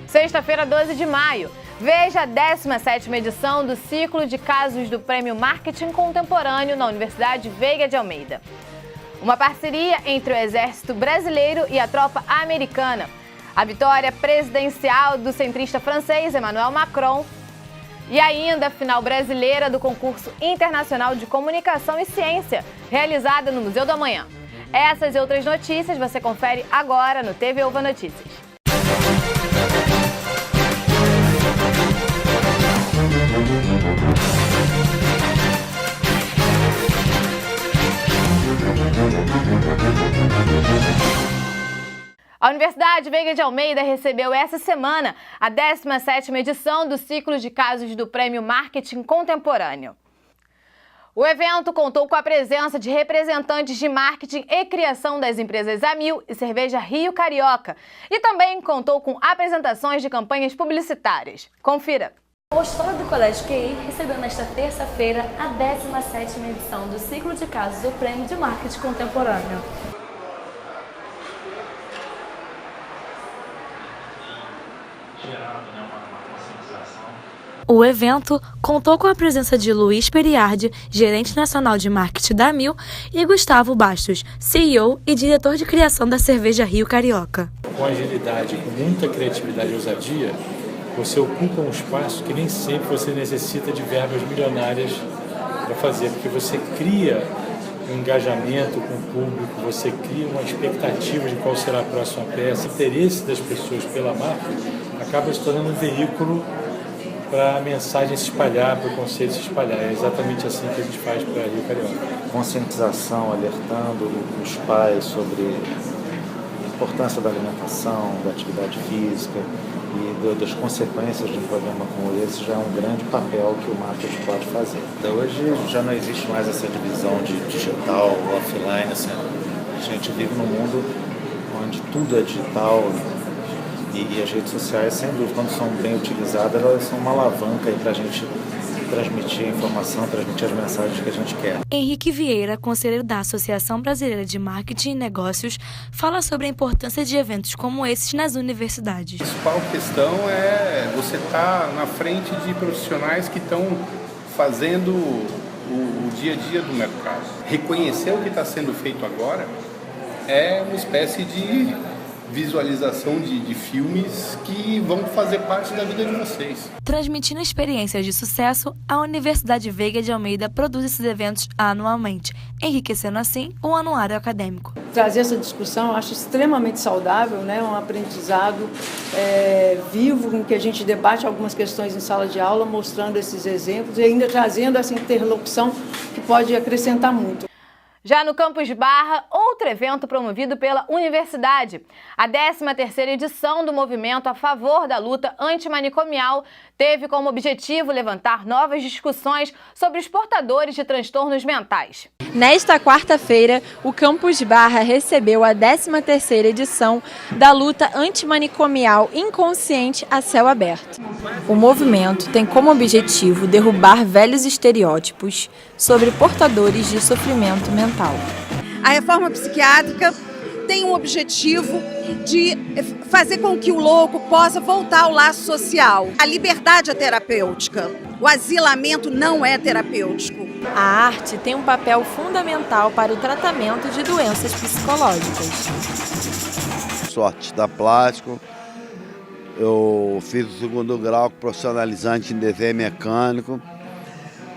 Sexta-feira, 12 de maio. Veja a 17ª edição do ciclo de casos do Prêmio Marketing Contemporâneo na Universidade Veiga de Almeida. Uma parceria entre o Exército Brasileiro e a tropa americana. A vitória presidencial do centrista francês Emmanuel Macron. E ainda a final brasileira do concurso internacional de comunicação e ciência, realizada no Museu do Amanhã. Essas e outras notícias você confere agora no TV Uva Notícias. A Universidade Veiga de Almeida recebeu essa semana a 17ª edição do ciclo de casos do Prêmio Marketing Contemporâneo. O evento contou com a presença de representantes de marketing e criação das empresas Amil e Cerveja Rio Carioca e também contou com apresentações de campanhas publicitárias. Confira! O Escola do Colégio QI recebeu nesta terça-feira a 17ª edição do ciclo de casos do Prêmio de Marketing Contemporâneo. O evento contou com a presença de Luiz Periardi, gerente nacional de marketing da Amil, e Gustavo Bastos, CEO e diretor de criação da Cerveja Rio Carioca. Com agilidade, com muita criatividade e ousadia, você ocupa um espaço que nem sempre você necessita de verbas milionárias para fazer, porque você cria um engajamento com o público, você cria uma expectativa de qual será a próxima peça. O interesse das pessoas pela marca acaba se tornando um veículo para a mensagem se espalhar, para o conceito se espalhar. É exatamente assim que a gente faz para a Rio Carioca. Conscientização, alertando os pais sobre a importância da alimentação, da atividade física e das consequências de um programa como esse já é um grande papel que o marketing pode fazer. Então, hoje já não existe mais essa divisão de digital, offline. Assim, a gente vive num mundo onde tudo é digital. E as redes sociais, sem dúvida, quando são bem utilizadas, elas são uma alavanca para a gente transmitir a informação, transmitir as mensagens que a gente quer. Henrique Vieira, conselheiro da Associação Brasileira de Marketing e Negócios, fala sobre a importância de eventos como esses nas universidades. A principal questão é você estar na frente de profissionais que estão fazendo o dia a dia do mercado. Reconhecer o que está sendo feito agora é uma espécie de visualização de filmes que vão fazer parte da vida de vocês. Transmitindo experiências de sucesso, a Universidade Veiga de Almeida produz esses eventos anualmente, enriquecendo assim o anuário acadêmico. Trazer essa discussão eu acho extremamente saudável, né? Um aprendizado vivo, em que a gente debate algumas questões em sala de aula, mostrando esses exemplos e ainda trazendo essa interlocução que pode acrescentar muito. Já no Campus Barra, outro evento promovido pela universidade. A 13ª edição do movimento a favor da luta antimanicomial teve como objetivo levantar novas discussões sobre os portadores de transtornos mentais. Nesta quarta-feira, o Campus Barra recebeu a 13ª edição da luta antimanicomial inconsciente a céu aberto. O movimento tem como objetivo derrubar velhos estereótipos sobre portadores de sofrimento mental. A reforma psiquiátrica tem um objetivo de fazer com que o louco possa voltar ao laço social. A liberdade é terapêutica, o asilamento não é terapêutico. A arte tem um papel fundamental para o tratamento de doenças psicológicas. Sou artista plástico, eu fiz o 2º grau profissionalizante em desenho mecânico.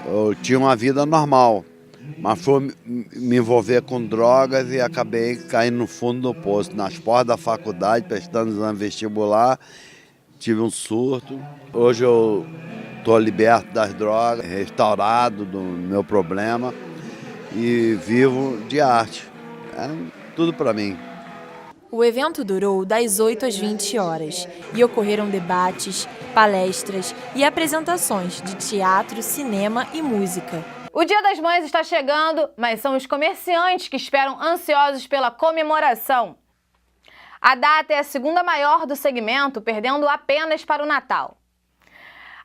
Eu tinha uma vida normal, mas fui me envolver com drogas e acabei caindo no fundo do poço. Nas portas da faculdade, prestando exame vestibular, tive um surto. Hoje eu estou liberto das drogas, restaurado do meu problema e vivo de arte. É tudo para mim. O evento durou das 8 às 20 horas e ocorreram debates, palestras e apresentações de teatro, cinema e música. O Dia das Mães está chegando, mas são os comerciantes que esperam ansiosos pela comemoração. A data é a 2ª maior do segmento, perdendo apenas para o Natal.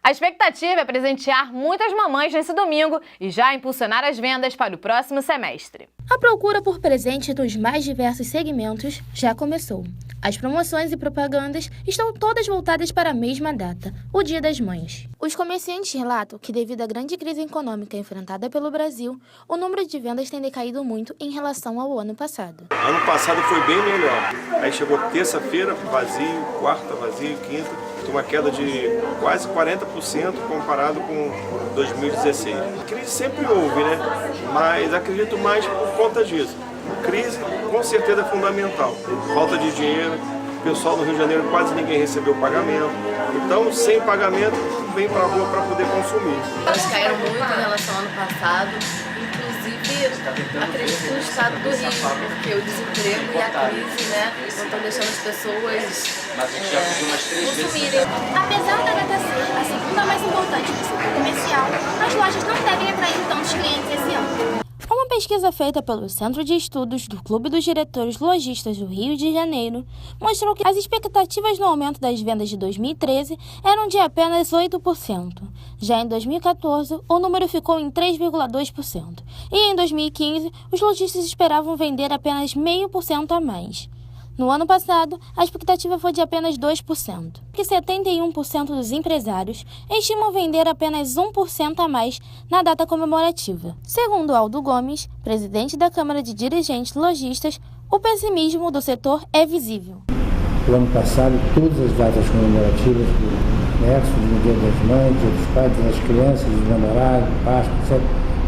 A expectativa é presentear muitas mamães nesse domingo e já impulsionar as vendas para o próximo semestre. A procura por presente dos mais diversos segmentos já começou. As promoções e propagandas estão todas voltadas para a mesma data, o Dia das Mães. Os comerciantes relatam que, devido à grande crise econômica enfrentada pelo Brasil, o número de vendas tem decaído muito em relação ao ano passado. Ano passado foi bem melhor. Aí chegou terça-feira vazio, quarta vazio, quinta, uma queda de quase 40% comparado com 2016. Crise sempre houve, né? Mas acredito mais por conta disso. Crise com certeza é fundamental. Falta de dinheiro, o pessoal no Rio de Janeiro quase ninguém recebeu pagamento. Então, sem pagamento, vem para a rua para poder consumir. Elas caíram muito em relação ao ano passado, inclusive acredito no estado do Rio, porque o desemprego e a crise, né, não estão deixando as pessoas consumirem. Apesar da data ser a segunda mais importante do setor comercial, as lojas não devem atrair tantos clientes esse ano. Uma pesquisa feita pelo Centro de Estudos do Clube dos Diretores Lojistas do Rio de Janeiro mostrou que as expectativas no aumento das vendas de 2013 eram de apenas 8%. Já em 2014, o número ficou em 3,2%. E em 2015, os lojistas esperavam vender apenas 0,5% a mais. No ano passado, a expectativa foi de apenas 2%, que 71% dos empresários estimam vender apenas 1% a mais na data comemorativa. Segundo Aldo Gomes, presidente da Câmara de Dirigentes Lojistas, o pessimismo do setor é visível. No ano passado, todas as datas comemorativas do comércio, do Dia das Mães, Dia dos Pais, Dia das Crianças, dos namorados, Páscoa, etc.,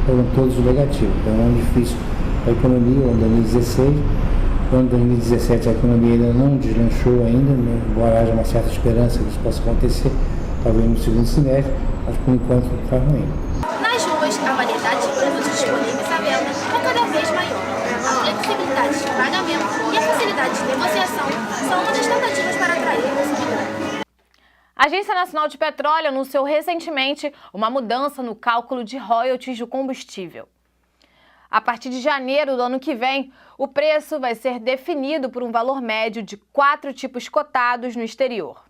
foram todos negativos. Foi um ano difícil para a economia, o ano 2016. No ano 2017 a economia ainda não deslanchou ainda, embora haja uma certa esperança que isso possa acontecer, talvez no segundo semestre, mas por enquanto está ruim. Nas ruas, a variedade de produtos disponíveis à venda é cada vez maior. A flexibilidade de pagamento e a facilidade de negociação são uma das tentativas para atrair o consumidor. A Agência Nacional de Petróleo anunciou recentemente uma mudança no cálculo de royalties do combustível. A partir de janeiro do ano que vem, o preço vai ser definido por um valor médio de 4 tipos cotados no exterior.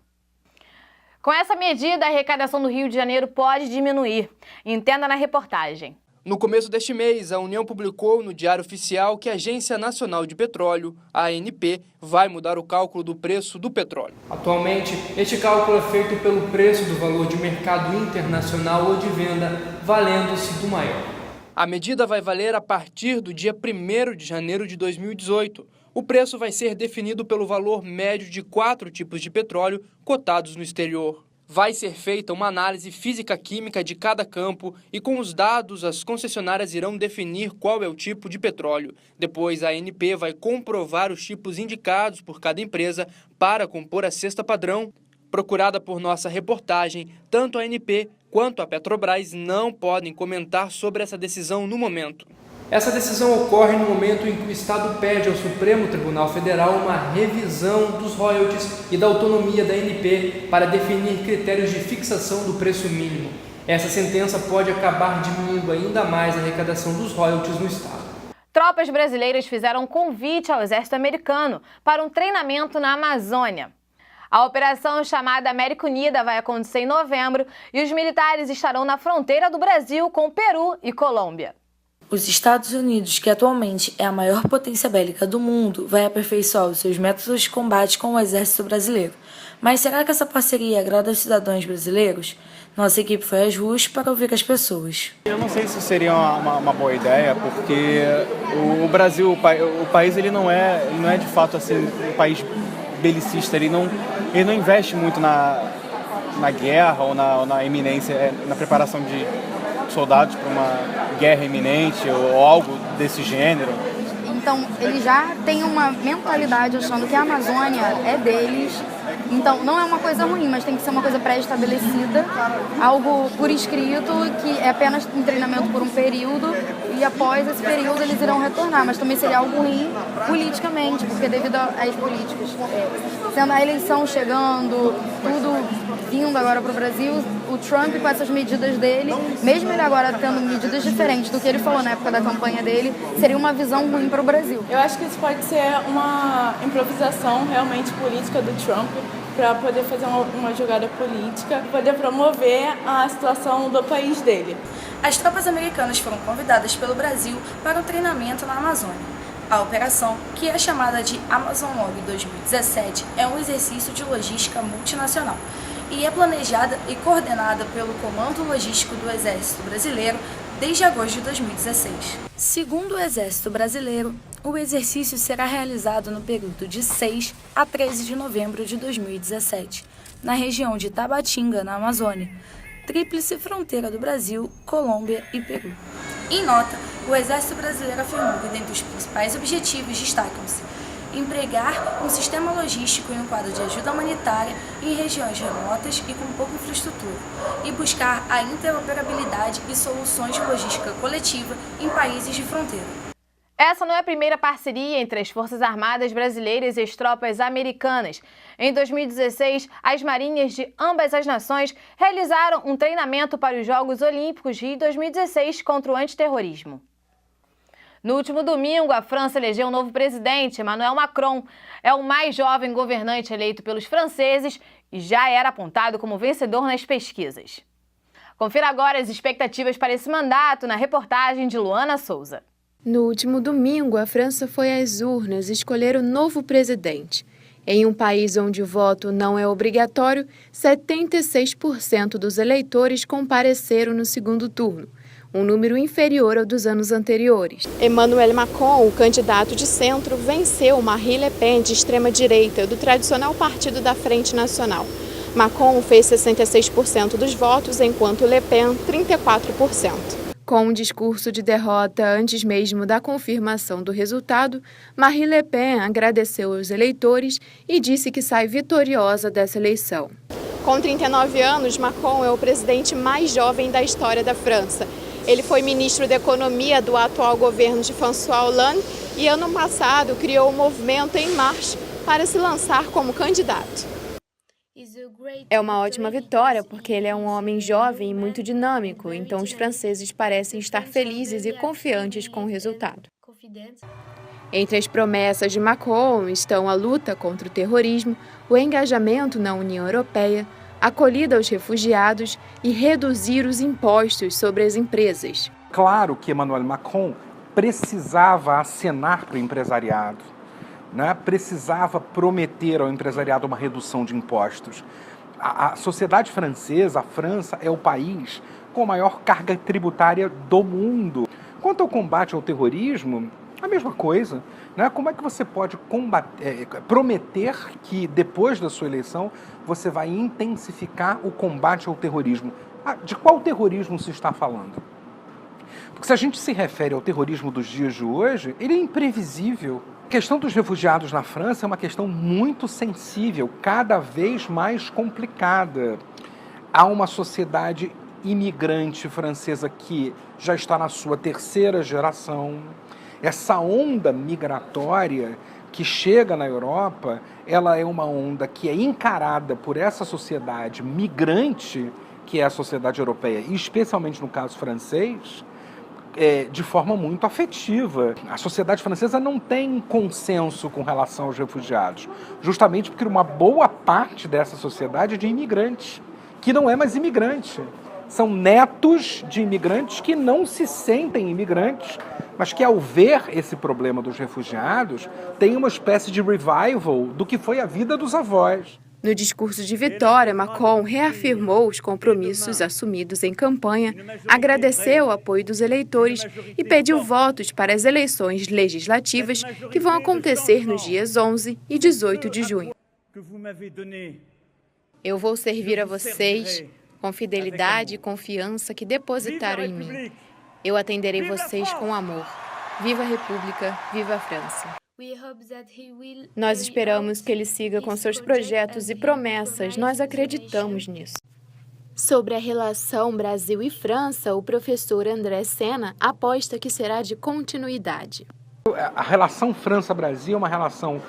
Com essa medida, a arrecadação do Rio de Janeiro pode diminuir. Entenda na reportagem. No começo deste mês, a União publicou no Diário Oficial que a Agência Nacional de Petróleo, a ANP, vai mudar o cálculo do preço do petróleo. Atualmente, este cálculo é feito pelo preço do valor de mercado internacional ou de venda, valendo-se do maior. A medida vai valer a partir do dia 1º de janeiro de 2018. O preço vai ser definido pelo valor médio de 4 tipos de petróleo cotados no exterior. Vai ser feita uma análise física-química de cada campo e com os dados as concessionárias irão definir qual é o tipo de petróleo. Depois a ANP vai comprovar os tipos indicados por cada empresa para compor a cesta padrão. Procurada por nossa reportagem, tanto a ANP quanto a Petrobras não podem comentar sobre essa decisão no momento. Essa decisão ocorre no momento em que o Estado pede ao Supremo Tribunal Federal uma revisão dos royalties e da autonomia da ANP para definir critérios de fixação do preço mínimo. Essa sentença pode acabar diminuindo ainda mais a arrecadação dos royalties no Estado. Tropas brasileiras fizeram um convite ao exército americano para um treinamento na Amazônia. A operação chamada América Unida vai acontecer em novembro e os militares estarão na fronteira do Brasil com Peru e Colômbia. Os Estados Unidos, que atualmente é a maior potência bélica do mundo, vai aperfeiçoar os seus métodos de combate com o exército brasileiro. Mas será que essa parceria agrada aos cidadãos brasileiros? Nossa equipe foi às ruas para ouvir as pessoas. Eu não sei se seria uma boa ideia, porque o Brasil, o país, ele não é de fato assim, um país belicista, ele não investe muito na guerra ou na iminência, na preparação de soldados para uma guerra iminente ou algo desse gênero. Então, eles já têm uma mentalidade achando que a Amazônia é deles. Então, não é uma coisa ruim, mas tem que ser uma coisa pré-estabelecida, algo por escrito, que é apenas um treinamento por um período, e após esse período eles irão retornar. Mas também seria algo ruim politicamente, porque devido aos políticos, sendo a eleição chegando, tudo vindo agora para o Brasil, o Trump com essas medidas dele, mesmo ele agora tendo medidas diferentes do que ele falou na época da campanha dele, seria uma visão ruim para o Brasil. Eu acho que isso pode ser uma improvisação realmente política do Trump para poder fazer uma jogada política, poder promover a situação do país dele. As tropas americanas foram convidadas pelo Brasil para um treinamento na Amazônia. A operação, que é chamada de Amazon Log 2017, é um exercício de logística multinacional e é planejada e coordenada pelo Comando Logístico do Exército Brasileiro desde agosto de 2016. Segundo o Exército Brasileiro, o exercício será realizado no período de 6 a 13 de novembro de 2017, na região de Tabatinga, na Amazônia, tríplice fronteira do Brasil, Colômbia e Peru. Em nota, o Exército Brasileiro afirmou que dentre os principais objetivos destacam-se empregar um sistema logístico em um quadro de ajuda humanitária em regiões remotas e com pouca infraestrutura, e buscar a interoperabilidade e soluções de logística coletiva em países de fronteira. Essa não é a primeira parceria entre as Forças Armadas brasileiras e as tropas americanas. Em 2016, as marinhas de ambas as nações realizaram um treinamento para os Jogos Olímpicos Rio 2016 contra o antiterrorismo. No último domingo, a França elegeu um novo presidente, Emmanuel Macron. É o mais jovem governante eleito pelos franceses e já era apontado como vencedor nas pesquisas. Confira agora as expectativas para esse mandato na reportagem de Luana Souza. No último domingo, a França foi às urnas escolher o novo presidente. Em um país onde o voto não é obrigatório, 76% dos eleitores compareceram no segundo turno, um número inferior ao dos anos anteriores. Emmanuel Macron, o candidato de centro, venceu Marine Le Pen, de extrema-direita, do tradicional partido da Frente Nacional. Macron fez 66% dos votos, enquanto Le Pen, 34%. Com um discurso de derrota antes mesmo da confirmação do resultado, Marine Le Pen agradeceu aos eleitores e disse que sai vitoriosa dessa eleição. Com 39 anos, Macron é o presidente mais jovem da história da França. Ele foi ministro da Economia do atual governo de François Hollande e, ano passado, criou o movimento Em Marche para se lançar como candidato. É uma ótima vitória porque ele é um homem jovem e muito dinâmico, então os franceses parecem estar felizes e confiantes com o resultado. Entre as promessas de Macron estão a luta contra o terrorismo, o engajamento na União Europeia, a acolhida aos refugiados e reduzir os impostos sobre as empresas. Claro que Emmanuel Macron precisava acenar para o empresariado, né? Precisava prometer ao empresariado uma redução de impostos. A sociedade francesa, a França, é o país com a maior carga tributária do mundo. Quanto ao combate ao terrorismo, a mesma coisa, né? Como é que você pode prometer que depois da sua eleição você vai intensificar o combate ao terrorismo? De qual terrorismo se está falando? Porque se a gente se refere ao terrorismo dos dias de hoje, ele é imprevisível. A questão dos refugiados na França é uma questão muito sensível, cada vez mais complicada. Há uma sociedade imigrante francesa que já está na sua terceira geração. Essa onda migratória que chega na Europa, ela é uma onda que é encarada por essa sociedade migrante, que é a sociedade europeia, e especialmente no caso francês, de forma muito afetiva. A sociedade francesa não tem consenso com relação aos refugiados, justamente porque uma boa parte dessa sociedade é de imigrantes, que não é mais imigrante. São netos de imigrantes que não se sentem imigrantes, mas que, ao ver esse problema dos refugiados, tem uma espécie de revival do que foi a vida dos avós. No discurso de vitória, Macron reafirmou os compromissos assumidos em campanha, agradeceu o apoio dos eleitores e pediu votos para as eleições legislativas que vão acontecer nos dias 11 e 18 de junho. Eu vou servir a vocês com fidelidade e confiança que depositaram em mim. Eu atenderei vocês com amor. Viva a República, viva a França! Nós esperamos que ele siga com seus projetos e promessas, nós acreditamos nisso. Sobre a relação Brasil e França, o professor André Sena aposta que será de continuidade. A relação França-Brasil é uma relação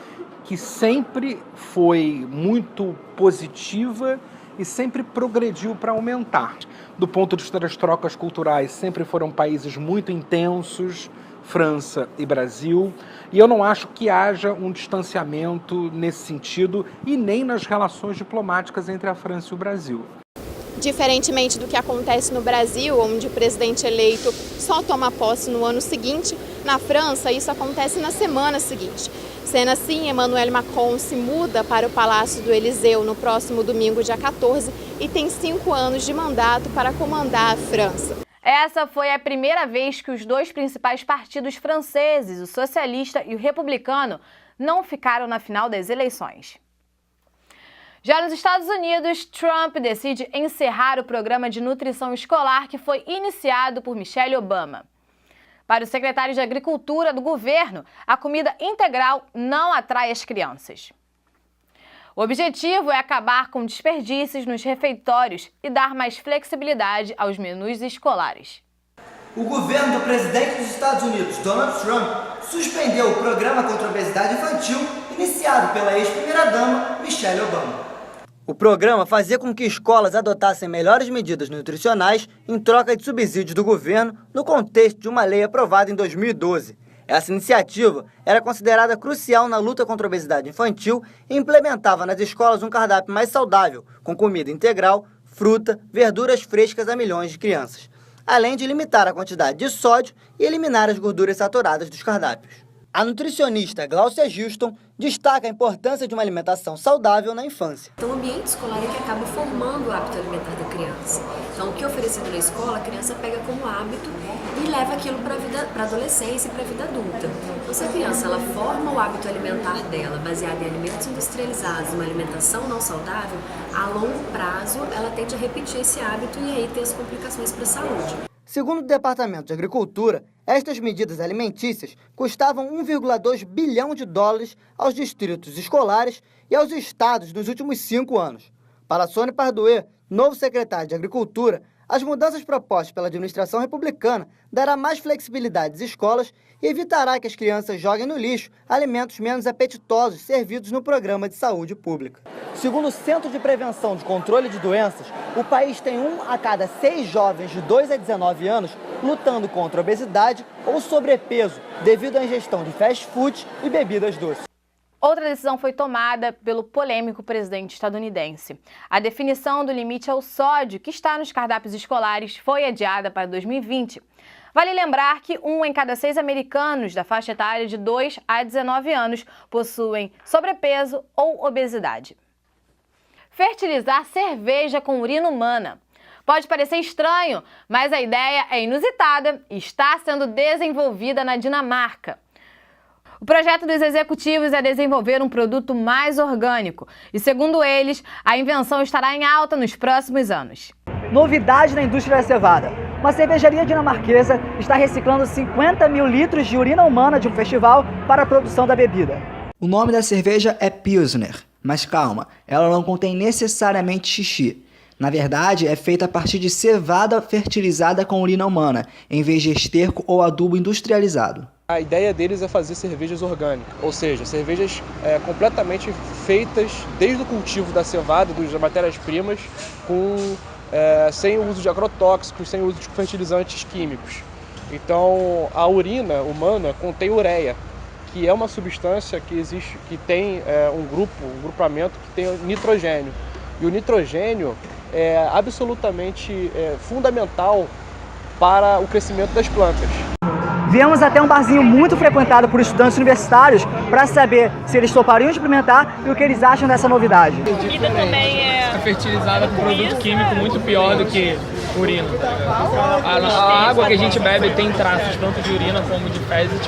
que sempre foi muito positiva e sempre progrediu para aumentar. Do ponto de vista das trocas culturais, sempre foram países muito intensos, França e Brasil, e eu não acho que haja um distanciamento nesse sentido e nem nas relações diplomáticas entre a França e o Brasil. Diferentemente do que acontece no Brasil, onde o presidente eleito só toma posse no ano seguinte, na França isso acontece na semana seguinte. Sendo assim, Emmanuel Macron se muda para o Palácio do Élysée no próximo domingo, dia 14, e tem 5 anos de mandato para comandar a França. Essa foi a primeira vez que os dois principais partidos franceses, o socialista e o republicano, não ficaram na final das eleições. Já nos Estados Unidos, Trump decide encerrar o programa de nutrição escolar que foi iniciado por Michelle Obama. Para o secretário de Agricultura do governo, a comida integral não atrai as crianças. O objetivo é acabar com desperdícios nos refeitórios e dar mais flexibilidade aos menus escolares. O governo do presidente dos Estados Unidos, Donald Trump, suspendeu o programa contra a obesidade infantil iniciado pela ex-primeira-dama Michelle Obama. O programa fazia com que escolas adotassem melhores medidas nutricionais em troca de subsídios do governo no contexto de uma lei aprovada em 2012. Essa iniciativa era considerada crucial na luta contra a obesidade infantil e implementava nas escolas um cardápio mais saudável, com comida integral, fruta, verduras frescas a milhões de crianças, além de limitar a quantidade de sódio e eliminar as gorduras saturadas dos cardápios. A nutricionista Glaucia Houston destaca a importância de uma alimentação saudável na infância. Então, o ambiente escolar é que acaba formando o hábito alimentar da criança. Então, o que é oferecido na escola, a criança pega como hábito e leva aquilo para a adolescência e para a vida adulta. Então, se a criança ela forma o hábito alimentar dela baseado em alimentos industrializados, uma alimentação não saudável, a longo prazo ela tende a repetir esse hábito e aí ter as complicações para a saúde. Segundo o Departamento de Agricultura, estas medidas alimentícias custavam 1,2 bilhão de dólares aos distritos escolares e aos estados nos últimos 5 anos. Para Sônia Pardoe, novo secretário de Agricultura, as mudanças propostas pela administração republicana dará mais flexibilidade às escolas e evitará que as crianças joguem no lixo alimentos menos apetitosos servidos no programa de saúde pública. Segundo o Centro de Prevenção e Controle de Doenças, o país tem 1 a cada 6 jovens de 2 a 19 anos lutando contra a obesidade ou sobrepeso devido à ingestão de fast food e bebidas doces. Outra decisão foi tomada pelo polêmico presidente estadunidense. A definição do limite ao sódio que está nos cardápios escolares foi adiada para 2020. Vale lembrar que 1 em cada 6 americanos da faixa etária de 2 a 19 anos possuem sobrepeso ou obesidade. Fertilizar cerveja com urina humana. Pode parecer estranho, mas a ideia é inusitada e está sendo desenvolvida na Dinamarca. O projeto dos executivos é desenvolver um produto mais orgânico e, segundo eles, a invenção estará em alta nos próximos anos. Novidade na indústria da cevada. Uma cervejaria dinamarquesa está reciclando 50 mil litros de urina humana de um festival para a produção da bebida. O nome da cerveja é Pilsner, mas calma, ela não contém necessariamente xixi. Na verdade, é feita a partir de cevada fertilizada com urina humana, em vez de esterco ou adubo industrializado. A ideia deles é fazer cervejas orgânicas, ou seja, cervejas completamente feitas desde o cultivo da cevada, das matérias-primas, sem o uso de agrotóxicos, sem o uso de fertilizantes químicos. Então, a urina humana contém ureia, que é uma substância que existe, que tem um grupamento que tem nitrogênio. E o nitrogênio é absolutamente fundamental para o crescimento das plantas. Viemos até um barzinho muito frequentado por estudantes universitários para saber se eles topariam experimentar e o que eles acham dessa novidade. A comida também é fertilizada com produto químico muito pior do que urina. A água que a gente bebe tem traços tanto de urina como de fezes.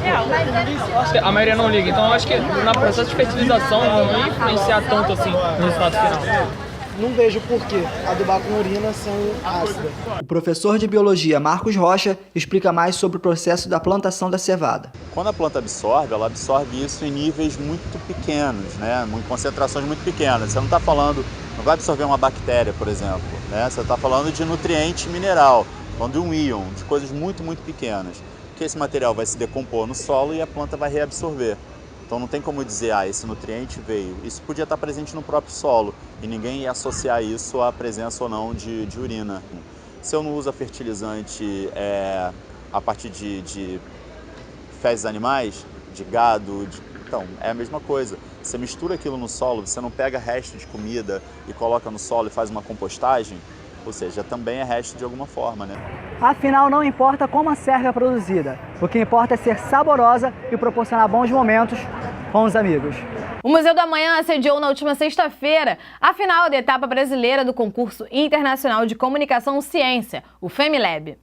A maioria não liga. Então eu acho que no processo de fertilização não vai influenciar tanto assim no resultado final. Não vejo por que adubar com urina sendo ácida. O professor de biologia Marcos Rocha explica mais sobre o processo da plantação da cevada. Quando a planta absorve, ela absorve isso em níveis muito pequenos, né? Em concentrações muito pequenas. Você não está falando, não vai absorver uma bactéria, por exemplo, né? Você está falando de nutriente mineral, falando de um íon, de coisas muito, muito pequenas. Que esse material vai se decompor no solo e a planta vai reabsorver. Então não tem como dizer, esse nutriente veio. Isso podia estar presente no próprio solo e ninguém ia associar isso à presença ou não de urina. Se eu não uso fertilizante a partir de fezes animais, de gado, então é a mesma coisa. Você mistura aquilo no solo, você não pega resto de comida e coloca no solo e faz uma compostagem, ou seja, também é resto de alguma forma, né? Afinal, não importa como a serra é produzida, o que importa é ser saborosa e proporcionar bons momentos com os amigos. O Museu do Amanhã sediou na última sexta-feira a final da etapa brasileira do Concurso Internacional de Comunicação e Ciência, o FEMILAB.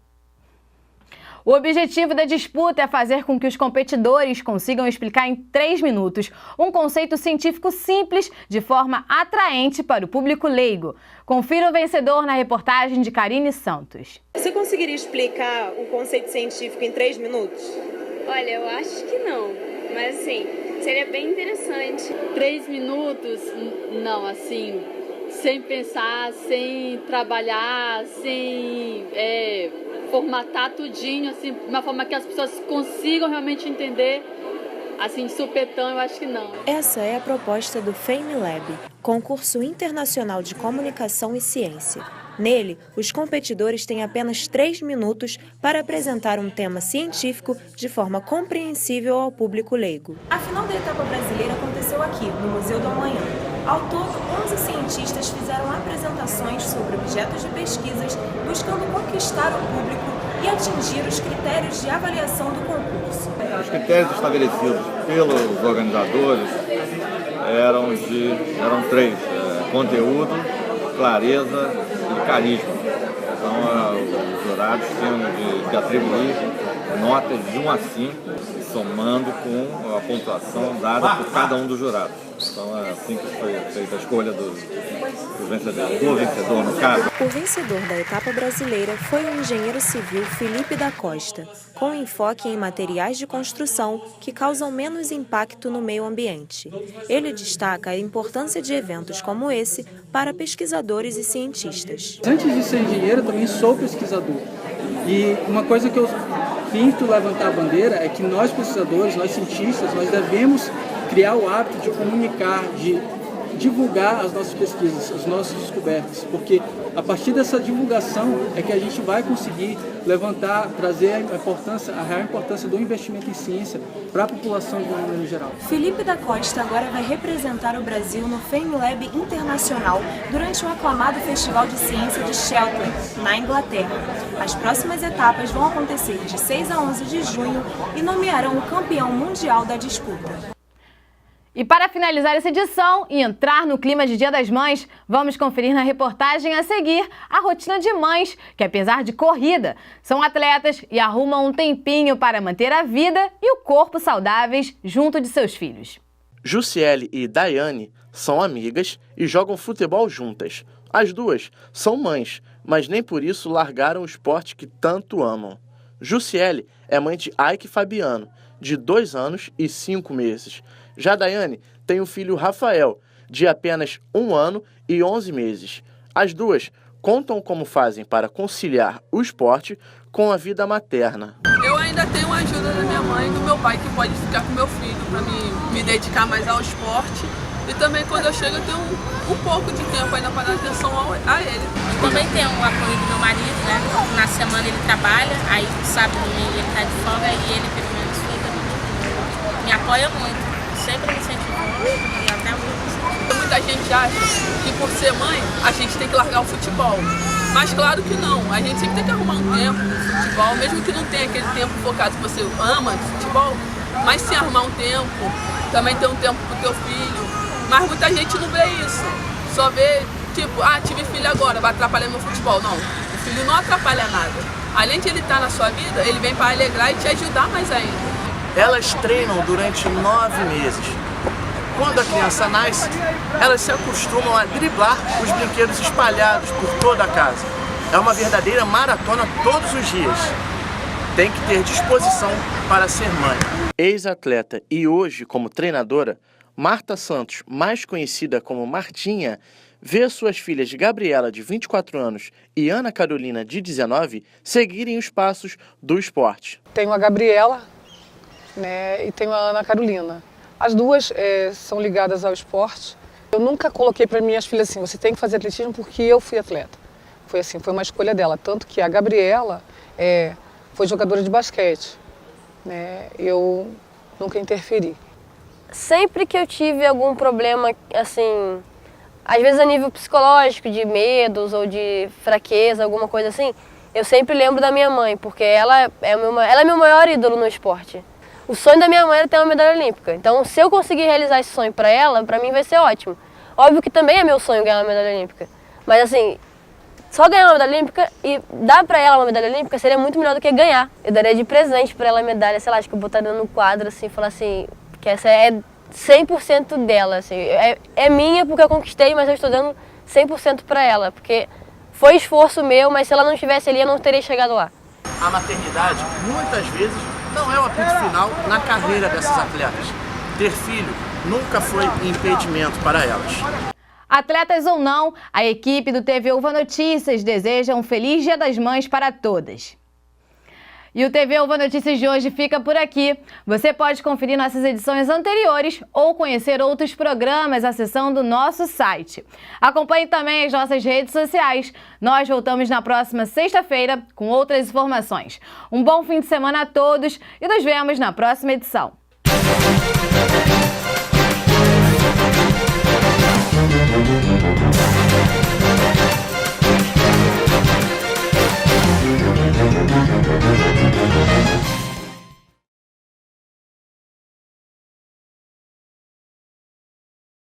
O objetivo da disputa é fazer com que os competidores consigam explicar em 3 minutos um conceito científico simples de forma atraente para o público leigo. Confira o vencedor na reportagem de Karine Santos. Você conseguiria explicar um conceito científico em 3 minutos? Olha, eu acho que não, mas assim, seria bem interessante. 3 minutos, não, assim, sem pensar, sem trabalhar, sem formatar tudinho, assim, de uma forma que as pessoas consigam realmente entender, assim, de supetão, eu acho que não. Essa é a proposta do FEMILAB, Concurso Internacional de Comunicação e Ciência. Nele, os competidores têm apenas 3 minutos para apresentar um tema científico de forma compreensível ao público leigo. A final da etapa brasileira aconteceu aqui, no Museu do Amanhã. Ao todo, 11 cientistas fizeram apresentações sobre objetos de pesquisas, buscando conquistar o público e atingir os critérios de avaliação do concurso. Os critérios estabelecidos pelos organizadores eram 3, conteúdo, clareza e carisma. Então, os jurados tinham de atribuir notas de 1 a 5, somando com a pontuação dada por cada um dos jurados. Então, é assim que foi feita a escolha do vencedor, no caso. O vencedor da etapa brasileira foi o engenheiro civil Felipe da Costa, com enfoque em materiais de construção que causam menos impacto no meio ambiente. Ele destaca a importância de eventos como esse para pesquisadores e cientistas. Antes de ser engenheiro, eu também sou pesquisador. E uma coisa que eu pinto levantar a bandeira é que nós pesquisadores, nós cientistas, nós devemos criar o hábito de comunicar, de divulgar as nossas pesquisas, as nossas descobertas, porque a partir dessa divulgação é que a gente vai conseguir levantar, trazer a real importância do investimento em ciência para a população de uma maneira geral. Felipe da Costa agora vai representar o Brasil no FEMILAB Internacional durante o aclamado Festival de Ciência de Cheltenham, na Inglaterra. As próximas etapas vão acontecer de 6 a 11 de junho e nomearão o campeão mundial da disputa. E para finalizar essa edição e entrar no clima de Dia das Mães, vamos conferir na reportagem a seguir a rotina de mães, que apesar de corrida, são atletas e arrumam um tempinho para manter a vida e o corpo saudáveis junto de seus filhos. Jussiele e Daiane são amigas e jogam futebol juntas. As duas são mães, mas nem por isso largaram o esporte que tanto amam. Jussiele é mãe de Ike Fabiano, de 2 anos e 5 meses. Já Daiane tem o filho Rafael, de apenas 1 ano e 11 meses. As duas contam como fazem para conciliar o esporte com a vida materna. Eu ainda tenho a ajuda da minha mãe e do meu pai, que pode ficar com meu filho para me dedicar mais ao esporte. E também quando eu chego eu tenho um pouco de tempo ainda para dar atenção a ele. Também tenho o apoio do meu marido, né? Na semana ele trabalha, aí sábado ele está de folga e ele pelo menos fica, me apoia muito. Sempre me incentivou e até hoje. Muita gente acha que por ser mãe a gente tem que largar o futebol. Mas claro que não, a gente sempre tem que arrumar um tempo no futebol, mesmo que não tenha aquele tempo focado que você ama de futebol, mas se arrumar um tempo, também ter um tempo pro teu filho. Mas muita gente não vê isso, só vê tipo, tive filho agora, vai atrapalhar meu futebol. Não, o filho não atrapalha nada. Além de ele estar na sua vida, ele vem para alegrar e te ajudar mais ainda. Elas treinam durante 9 meses. Quando a criança nasce, elas se acostumam a driblar os brinquedos espalhados por toda a casa. É uma verdadeira maratona todos os dias. Tem que ter disposição para ser mãe. Ex-atleta e hoje como treinadora, Marta Santos, mais conhecida como Martinha, vê suas filhas Gabriela, de 24 anos, e Ana Carolina, de 19, seguirem os passos do esporte. Tenho a Gabriela, né, e tenho a Ana Carolina. As duas são ligadas ao esporte. Eu nunca coloquei para minhas filhas assim, você tem que fazer atletismo porque eu fui atleta. Foi assim, foi uma escolha dela. Tanto que a Gabriela foi jogadora de basquete. né, eu nunca interferi. Sempre que eu tive algum problema, assim, às vezes a nível psicológico, de medos ou de fraqueza, alguma coisa assim, eu sempre lembro da minha mãe, porque ela é meu maior ídolo no esporte. O sonho da minha mãe era ter uma medalha olímpica. Então, se eu conseguir realizar esse sonho para ela, para mim vai ser ótimo. Óbvio que também é meu sonho ganhar uma medalha olímpica. Mas assim, só ganhar uma medalha olímpica e dar para ela uma medalha olímpica seria muito melhor do que ganhar. Eu daria de presente para ela a medalha, sei lá, acho que eu botaria no quadro assim, falar assim, que essa é 100% dela, assim. É minha porque eu conquistei, mas eu estou dando 100% para ela, porque foi esforço meu, mas se ela não estivesse ali, eu não teria chegado lá. A maternidade, muitas vezes, não é o apito final na carreira dessas atletas. Ter filho nunca foi impedimento para elas. Atletas ou não, a equipe do TV Uva Notícias deseja um feliz Dia das Mães para todas. E o TV Uva Notícias de hoje fica por aqui. Você pode conferir nossas edições anteriores ou conhecer outros programas acessando o nosso site. Acompanhe também as nossas redes sociais. Nós voltamos na próxima sexta-feira com outras informações. Um bom fim de semana a todos e nos vemos na próxima edição.